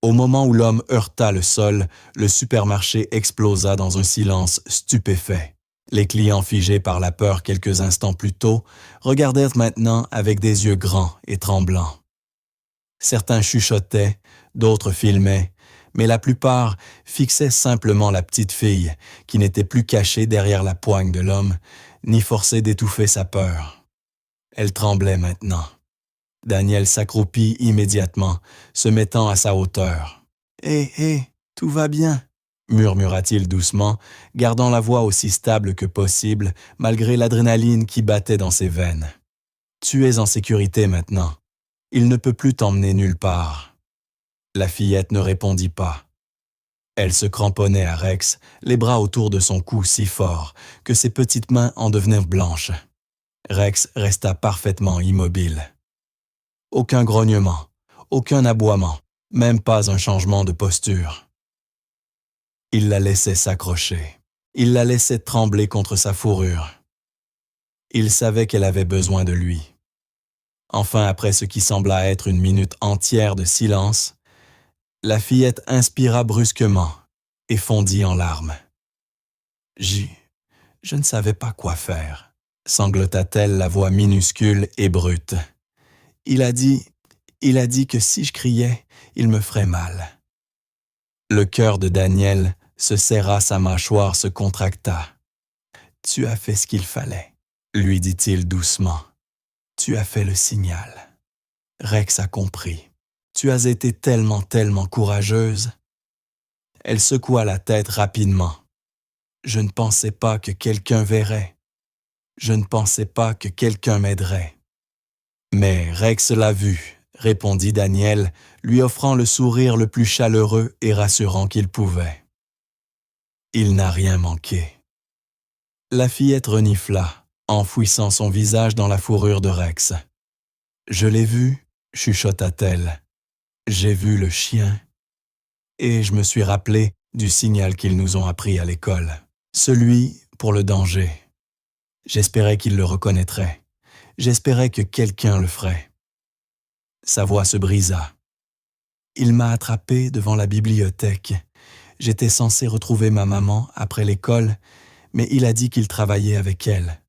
Au moment où l'homme heurta le sol, le supermarché explosa dans un silence stupéfait. Les clients figés par la peur quelques instants plus tôt regardèrent maintenant avec des yeux grands et tremblants. Certains chuchotaient, d'autres filmaient, mais la plupart fixaient simplement la petite fille qui n'était plus cachée derrière la poigne de l'homme, ni forcée d'étouffer sa peur. Elle tremblait maintenant. Daniel s'accroupit immédiatement, se mettant à sa hauteur. « Hé, tout va bien » murmura-t-il doucement, gardant la voix aussi stable que possible, malgré l'adrénaline qui battait dans ses veines. « Tu es en sécurité maintenant. Il ne peut plus t'emmener nulle part. » La fillette ne répondit pas. Elle se cramponnait à Rex, les bras autour de son cou si fort que ses petites mains en devenirent blanches. Rex resta parfaitement immobile. Aucun grognement, aucun aboiement, même pas un changement de posture. Il la laissait s'accrocher. Il la laissait trembler contre sa fourrure. Il savait qu'elle avait besoin de lui. Enfin, après ce qui sembla être une minute entière de silence, la fillette inspira brusquement et fondit en larmes. « Je ne savais pas quoi faire. » sanglota-t-elle, la voix minuscule et brute. Il a dit que si je criais, il me ferait mal. » Le cœur de Daniel se serra, sa mâchoire se contracta. « Tu as fait ce qu'il fallait, » lui dit-il doucement. « Tu as fait le signal. Rex a compris. Tu as été tellement courageuse. » Elle secoua la tête rapidement. « Je ne pensais pas que quelqu'un verrait. Je ne pensais pas que quelqu'un m'aiderait. » « Mais Rex l'a vu, » répondit Daniel, lui offrant le sourire le plus chaleureux et rassurant qu'il pouvait. « Il n'a rien manqué. » La fillette renifla, enfouissant son visage dans la fourrure de Rex. « Je l'ai vu, chuchota-t-elle. J'ai vu le chien. Et je me suis rappelé du signal qu'ils nous ont appris à l'école. Celui pour le danger. J'espérais qu'il le reconnaîtrait. J'espérais que quelqu'un le ferait. » Sa voix se brisa. « Il m'a attrapé devant la bibliothèque. J'étais censé retrouver ma maman après l'école, mais il a dit qu'il travaillait avec elle.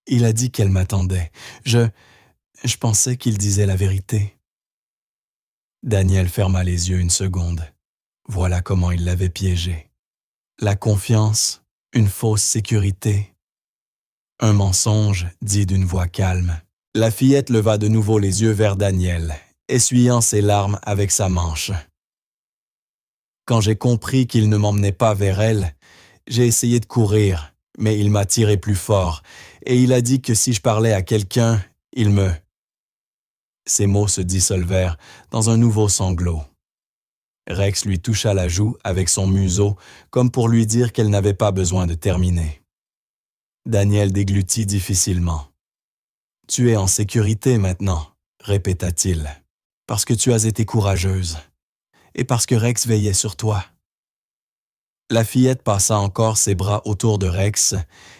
Il a dit qu'elle m'attendait. Je pensais qu'il disait la vérité. » Daniel ferma les yeux une seconde. Voilà comment il l'avait piégé. La confiance, une fausse sécurité. Un mensonge dit d'une voix calme. La fillette leva de nouveau les yeux vers Daniel, essuyant ses larmes avec sa manche. Quand j'ai compris qu'il ne m'emmenait pas vers elle, j'ai essayé de courir, mais il m'a tiré plus fort, et il a dit que si je parlais à quelqu'un, il me... Ses mots se dissolvèrent dans un nouveau sanglot. Rex lui toucha la joue avec son museau, comme pour lui dire qu'elle n'avait pas besoin de terminer. Daniel déglutit difficilement. « Tu es en sécurité maintenant, » répéta-t-il, « parce que tu as été courageuse, et parce que Rex veillait sur toi. » La fillette passa encore ses bras autour de Rex,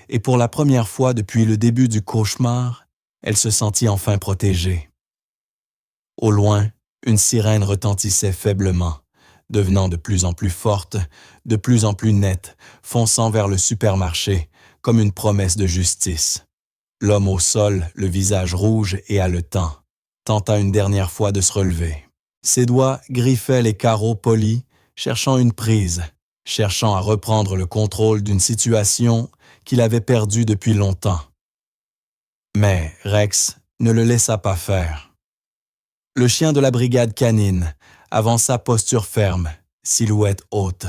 et pour la première fois depuis le début du cauchemar, elle se sentit enfin protégée. Au loin, une sirène retentissait faiblement, devenant de plus en plus forte, de plus en plus nette, fonçant vers le supermarché, comme une promesse de justice. L'homme au sol, le visage rouge et haletant, tenta une dernière fois de se relever. Ses doigts griffaient les carreaux polis, cherchant une prise, cherchant à reprendre le contrôle d'une situation qu'il avait perdue depuis longtemps. Mais Rex ne le laissa pas faire. Le chien de la brigade canine avança posture ferme, silhouette haute.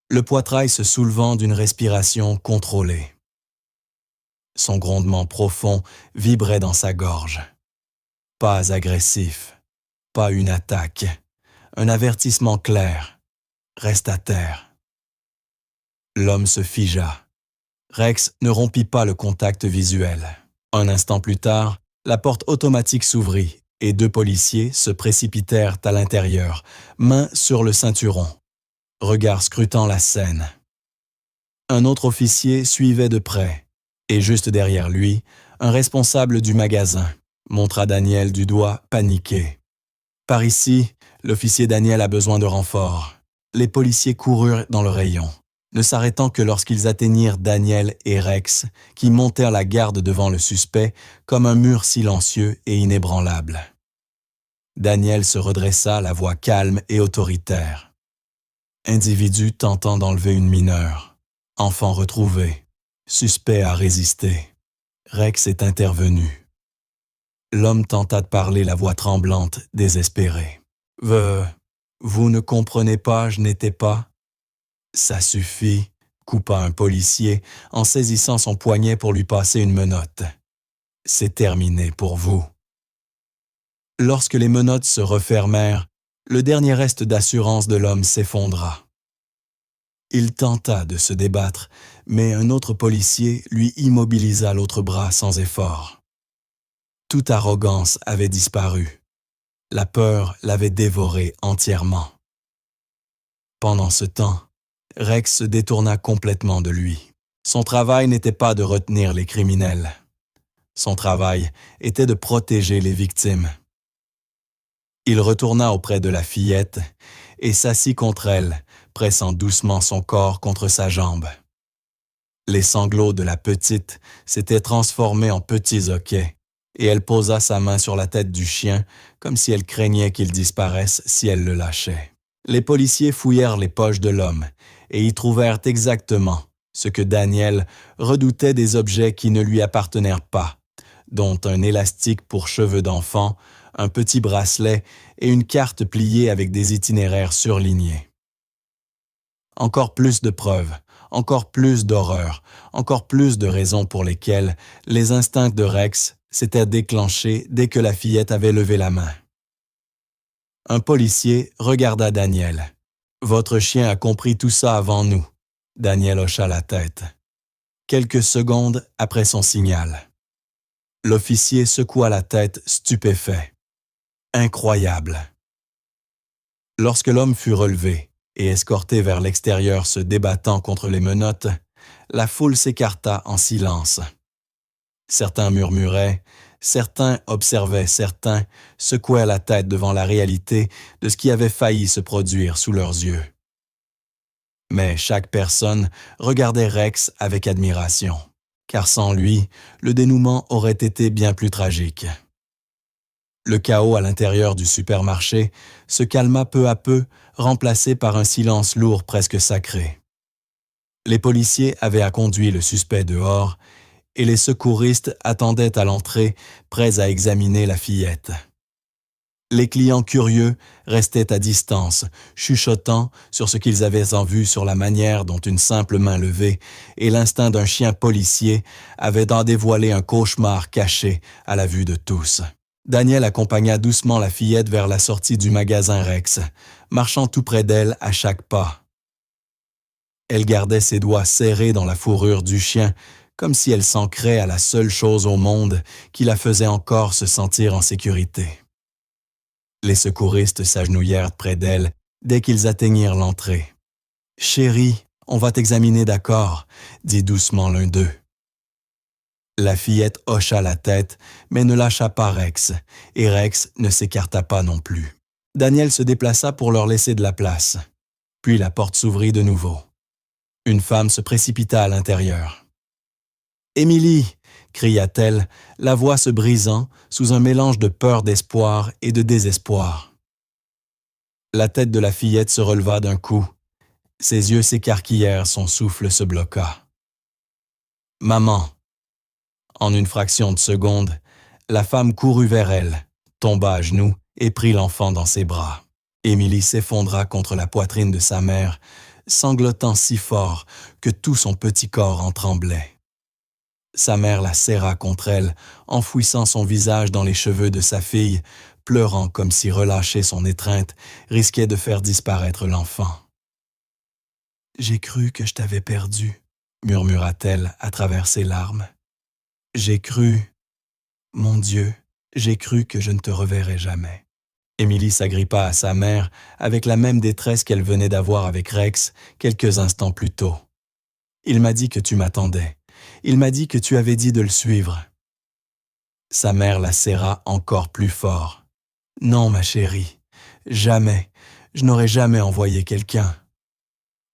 Le poitrail se soulevant d'une respiration contrôlée. Son grondement profond vibrait dans sa gorge. Pas agressif, pas une attaque, un avertissement clair. Reste à terre. L'homme se figea. Rex ne rompit pas le contact visuel. Un instant plus tard, la porte automatique s'ouvrit et 2 policiers se précipitèrent à l'intérieur, main sur le ceinturon, regard scrutant la scène. Un autre officier suivait de près, et juste derrière lui, un responsable du magasin montra Daniel du doigt paniqué. Par ici, l'officier Daniel a besoin de renfort. Les policiers coururent dans le rayon, ne s'arrêtant que lorsqu'ils atteignirent Daniel et Rex, qui montèrent la garde devant le suspect comme un mur silencieux et inébranlable. Daniel se redressa, la voix calme et autoritaire. Individu tentant d'enlever une mineure. Enfant retrouvé. Suspect à résister. Rex est intervenu. L'homme tenta de parler, la voix tremblante, désespérée. « Vous ne comprenez pas, je n'étais pas... » « Ça suffit, » coupa un policier en saisissant son poignet pour lui passer une menotte. « C'est terminé pour vous. » Lorsque les menottes se refermèrent, le dernier reste d'assurance de l'homme s'effondra. Il tenta de se débattre, mais un autre policier lui immobilisa l'autre bras sans effort. Toute arrogance avait disparu. La peur l'avait dévoré entièrement. Pendant ce temps, Rex se détourna complètement de lui. Son travail n'était pas de retenir les criminels. Son travail était de protéger les victimes. Il retourna auprès de la fillette et s'assit contre elle, pressant doucement son corps contre sa jambe. Les sanglots de la petite s'étaient transformés en petits hoquets, et elle posa sa main sur la tête du chien comme si elle craignait qu'il disparaisse si elle le lâchait. Les policiers fouillèrent les poches de l'homme et y trouvèrent exactement ce que Daniel redoutait, des objets qui ne lui appartenaient pas, dont un élastique pour cheveux d'enfant, un petit bracelet et une carte pliée avec des itinéraires surlignés. Encore plus de preuves, encore plus d'horreur, encore plus de raisons pour lesquelles les instincts de Rex s'étaient déclenchés dès que la fillette avait levé la main. Un policier regarda Daniel. « Votre chien a compris tout ça avant nous. » Daniel hocha la tête. « quelques secondes après son signal. L'officier secoua la tête stupéfait. Incroyable. Lorsque l'homme fut relevé et escorté vers l'extérieur se débattant contre les menottes, la foule s'écarta en silence. Certains murmuraient, certains observaient, certains secouaient la tête devant la réalité de ce qui avait failli se produire sous leurs yeux. Mais chaque personne regardait Rex avec admiration, car sans lui, le dénouement aurait été bien plus tragique. Le chaos à l'intérieur du supermarché se calma peu à peu, remplacé par un silence lourd presque sacré. Les policiers avaient conduit le suspect dehors et les secouristes attendaient à l'entrée, prêts à examiner la fillette. Les clients curieux restaient à distance, chuchotant sur ce qu'ils avaient en vue sur la manière dont une simple main levée et l'instinct d'un chien policier avaient dévoilé un cauchemar caché à la vue de tous. Daniel accompagna doucement la fillette vers la sortie du magasin Rex, marchant tout près d'elle à chaque pas. Elle gardait ses doigts serrés dans la fourrure du chien, comme si elle s'ancrait à la seule chose au monde qui la faisait encore se sentir en sécurité. Les secouristes s'agenouillèrent près d'elle dès qu'ils atteignirent l'entrée. « Chérie, on va t'examiner, d'accord », dit doucement l'un d'eux. La fillette hocha la tête, mais ne lâcha pas Rex, et Rex ne s'écarta pas non plus. Daniel se déplaça pour leur laisser de la place. Puis la porte s'ouvrit de nouveau. Une femme se précipita à l'intérieur. « Émilie !» cria-t-elle, la voix se brisant sous un mélange de peur, d'espoir et de désespoir. La tête de la fillette se releva d'un coup. Ses yeux s'écarquillèrent, son souffle se bloqua. « Maman !» En une fraction de seconde, la femme courut vers elle, tomba à genoux et prit l'enfant dans ses bras. Émilie s'effondra contre la poitrine de sa mère, sanglotant si fort que tout son petit corps en tremblait. Sa mère la serra contre elle, enfouissant son visage dans les cheveux de sa fille, pleurant comme si relâcher son étreinte risquait de faire disparaître l'enfant. « J'ai cru que je t'avais perdu, » murmura-t-elle à travers ses larmes. « J'ai cru, mon Dieu, j'ai cru que je ne te reverrais jamais. » Émilie s'agrippa à sa mère avec la même détresse qu'elle venait d'avoir avec Rex quelques instants plus tôt. « Il m'a dit que tu m'attendais. Il m'a dit que tu avais dit de le suivre. » Sa mère la serra encore plus fort. « Non, ma chérie, jamais, je n'aurais jamais envoyé quelqu'un. »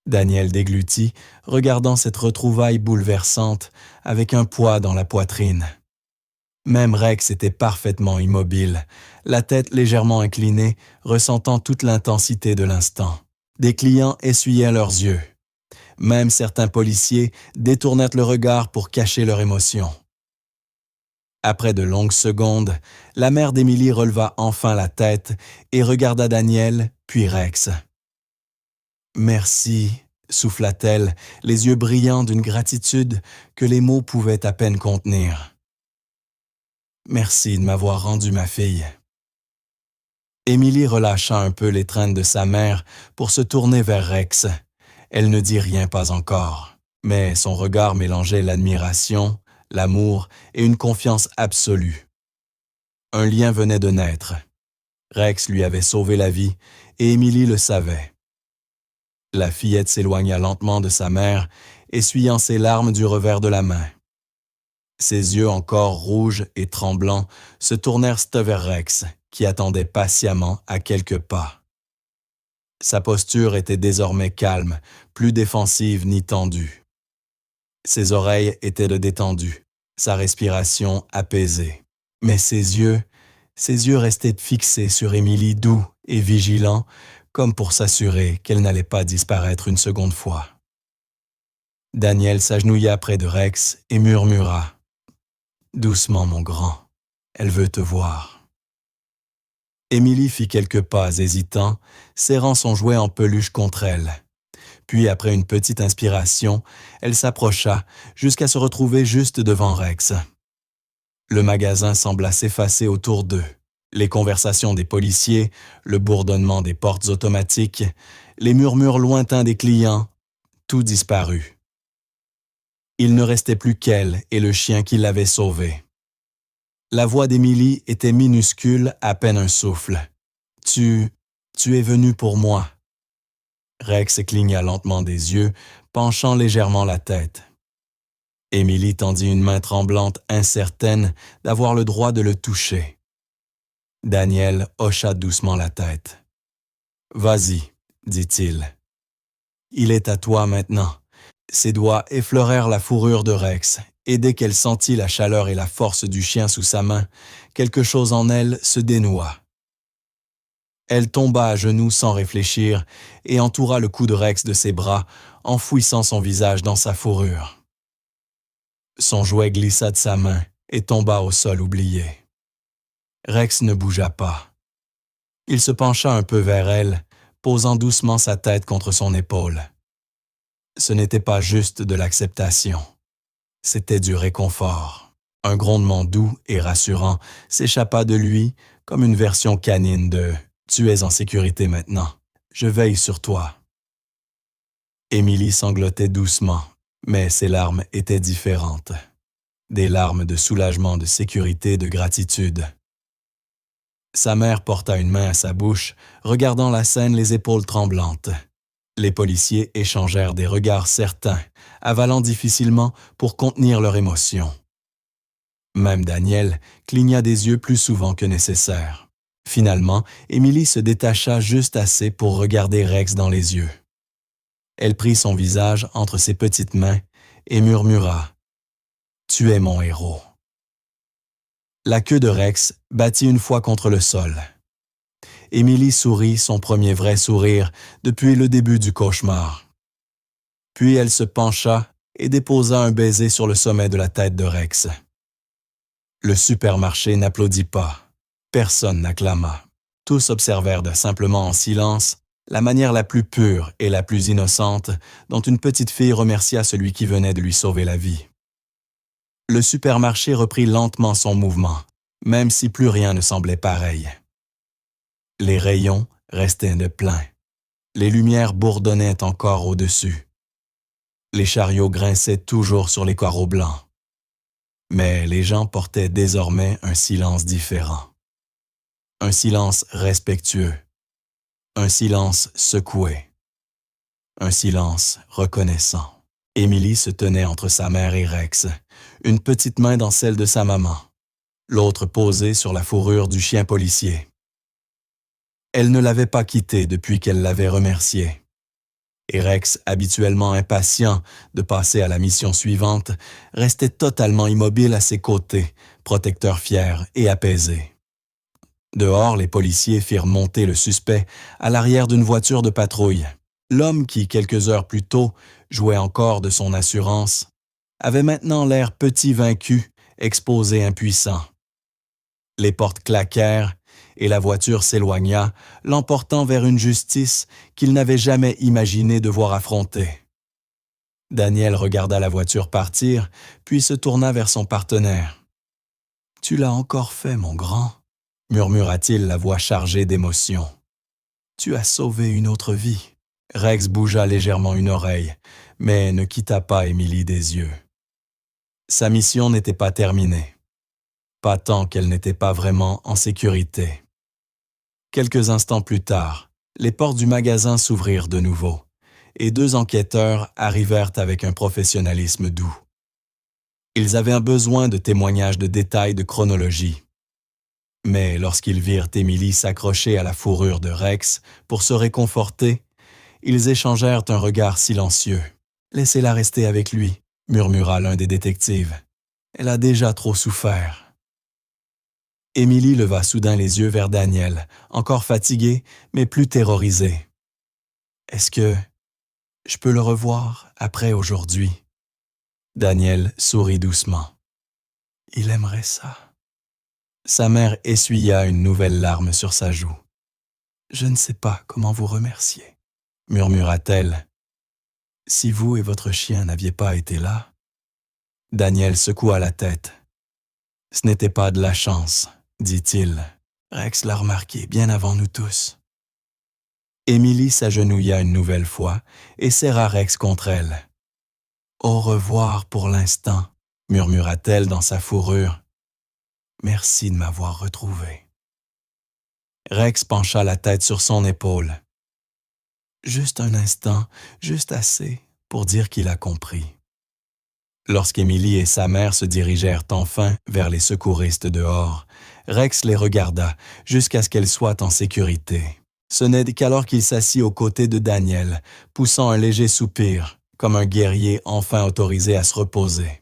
Daniel déglutit, regardant cette retrouvaille bouleversante avec un poids dans la poitrine. Même Rex était parfaitement immobile, la tête légèrement inclinée, ressentant toute l'intensité de l'instant. Des clients essuyaient leurs yeux. Même certains policiers détournèrent le regard pour cacher leur émotion. Après de longues secondes, la mère d'Émilie releva enfin la tête et regarda Daniel, puis Rex. « Merci », souffla-t-elle, les yeux brillants d'une gratitude que les mots pouvaient à peine contenir. « Merci de m'avoir rendu ma fille. » Émilie relâcha un peu l'étreinte de sa mère pour se tourner vers Rex. Elle ne dit rien, pas encore, mais son regard mélangeait l'admiration, l'amour et une confiance absolue. Un lien venait de naître. Rex lui avait sauvé la vie et Émilie le savait. La fillette s'éloigna lentement de sa mère, essuyant ses larmes du revers de la main. Ses yeux encore rouges et tremblants se tournèrent vers Rex, qui attendait patiemment à quelques pas. Sa posture était désormais calme, plus défensive ni tendue. Ses oreilles étaient détendues, sa respiration apaisée. Mais ses yeux restaient fixés sur Émilie, doux et vigilants, comme pour s'assurer qu'elle n'allait pas disparaître une seconde fois. Daniel s'agenouilla près de Rex et murmura « Doucement, mon grand, elle veut te voir. » Émilie fit quelques pas hésitants, serrant son jouet en peluche contre elle. Puis, après une petite inspiration, elle s'approcha jusqu'à se retrouver juste devant Rex. Le magasin sembla s'effacer autour d'eux. Les conversations des policiers, le bourdonnement des portes automatiques, les murmures lointains des clients, tout disparut. Il ne restait plus qu'elle et le chien qui l'avait sauvée. La voix d'Émilie était minuscule, à peine un souffle. « Tu es venu pour moi. » Rex cligna lentement des yeux, penchant légèrement la tête. Émilie tendit une main tremblante, incertaine d'avoir le droit de le toucher. Daniel hocha doucement la tête. « Vas-y, » dit-il. « Il est à toi maintenant. » Ses doigts effleurèrent la fourrure de Rex, et dès qu'elle sentit la chaleur et la force du chien sous sa main, quelque chose en elle se dénoua. Elle tomba à genoux sans réfléchir et entoura le cou de Rex de ses bras, enfouissant son visage dans sa fourrure. Son jouet glissa de sa main et tomba au sol oublié. Rex ne bougea pas. Il se pencha un peu vers elle, posant doucement sa tête contre son épaule. Ce n'était pas juste de l'acceptation. C'était du réconfort. Un grondement doux et rassurant s'échappa de lui comme une version canine de « Tu es en sécurité maintenant. Je veille sur toi. » Émilie sanglotait doucement, mais ses larmes étaient différentes. Des larmes de soulagement, de sécurité, de gratitude. Sa mère porta une main à sa bouche, regardant la scène les épaules tremblantes. Les policiers échangèrent des regards certains, avalant difficilement pour contenir leur émotion. Même Daniel cligna des yeux plus souvent que nécessaire. Finalement, Émilie se détacha juste assez pour regarder Rex dans les yeux. Elle prit son visage entre ses petites mains et murmura « Tu es mon héros. » La queue de Rex battit une fois contre le sol. Émilie sourit son premier vrai sourire depuis le début du cauchemar. Puis elle se pencha et déposa un baiser sur le sommet de la tête de Rex. Le supermarché n'applaudit pas. Personne n'acclama. Tous observèrent simplement en silence la manière la plus pure et la plus innocente dont une petite fille remercia celui qui venait de lui sauver la vie. Le supermarché reprit lentement son mouvement, même si plus rien ne semblait pareil. Les rayons restaient de plein. Les lumières bourdonnaient encore au-dessus. Les chariots grinçaient toujours sur les carreaux blancs. Mais les gens portaient désormais un silence différent. Un silence respectueux. Un silence secoué. Un silence reconnaissant. Émilie se tenait entre sa mère et Rex, une petite main dans celle de sa maman, l'autre posée sur la fourrure du chien policier. Elle ne l'avait pas quitté depuis qu'elle l'avait remercié. Et Rex, habituellement impatient de passer à la mission suivante, restait totalement immobile à ses côtés, protecteur fier et apaisé. Dehors, les policiers firent monter le suspect à l'arrière d'une voiture de patrouille. L'homme qui, quelques heures plus tôt, jouait encore de son assurance, avait maintenant l'air petit vaincu, exposé impuissant. Les portes claquèrent et la voiture s'éloigna, l'emportant vers une justice qu'il n'avait jamais imaginé devoir affronter. Daniel regarda la voiture partir, puis se tourna vers son partenaire. « Tu l'as encore fait, mon grand », murmura-t-il, la voix chargée d'émotion. « Tu as sauvé une autre vie. » Rex bougea légèrement une oreille, mais ne quitta pas Émilie des yeux. Sa mission n'était pas terminée. Pas tant qu'elle n'était pas vraiment en sécurité. Quelques instants plus tard, les portes du magasin s'ouvrirent de nouveau, et deux enquêteurs arrivèrent avec un professionnalisme doux. Ils avaient un besoin de témoignages de détails de chronologie. Mais lorsqu'ils virent Émilie s'accrocher à la fourrure de Rex pour se réconforter, ils échangèrent un regard silencieux. « Laissez-la rester avec lui », murmura l'un des détectives. « Elle a déjà trop souffert. » Émilie leva soudain les yeux vers Daniel, encore fatigué, mais plus terrorisé. « Est-ce que je peux le revoir après aujourd'hui? » Daniel sourit doucement. « Il aimerait ça. » Sa mère essuya une nouvelle larme sur sa joue. « Je ne sais pas comment vous remercier, » murmura-t-elle. « Si vous et votre chien n'aviez pas été là... » Daniel secoua la tête. « Ce n'était pas de la chance, » dit-il. « Rex l'a remarqué bien avant nous tous. » Émilie s'agenouilla une nouvelle fois et serra Rex contre elle. Au revoir pour l'instant, murmura-t-elle dans sa fourrure. Merci de m'avoir retrouvé. Rex pencha la tête sur son épaule. Juste un instant, juste assez pour dire qu'il a compris. Lorsqu'Émilie et sa mère se dirigèrent enfin vers les secouristes dehors, Rex les regarda jusqu'à ce qu'elles soient en sécurité. Ce n'est qu'alors qu'il s'assit aux côtés de Daniel, poussant un léger soupir, comme un guerrier enfin autorisé à se reposer.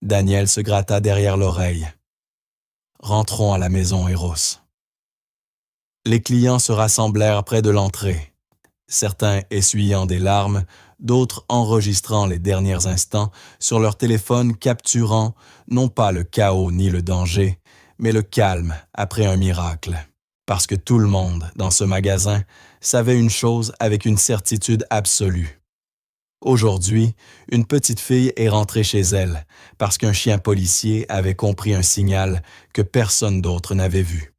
Daniel se gratta derrière l'oreille. « Rentrons à la maison, Eros. » Les clients se rassemblèrent près de l'entrée, certains essuyant des larmes, d'autres enregistrant les derniers instants sur leur téléphone capturant non pas le chaos ni le danger, mais le calme après un miracle. Parce que tout le monde, dans ce magasin, savait une chose avec une certitude absolue. Aujourd'hui, une petite fille est rentrée chez elle parce qu'un chien policier avait compris un signal que personne d'autre n'avait vu.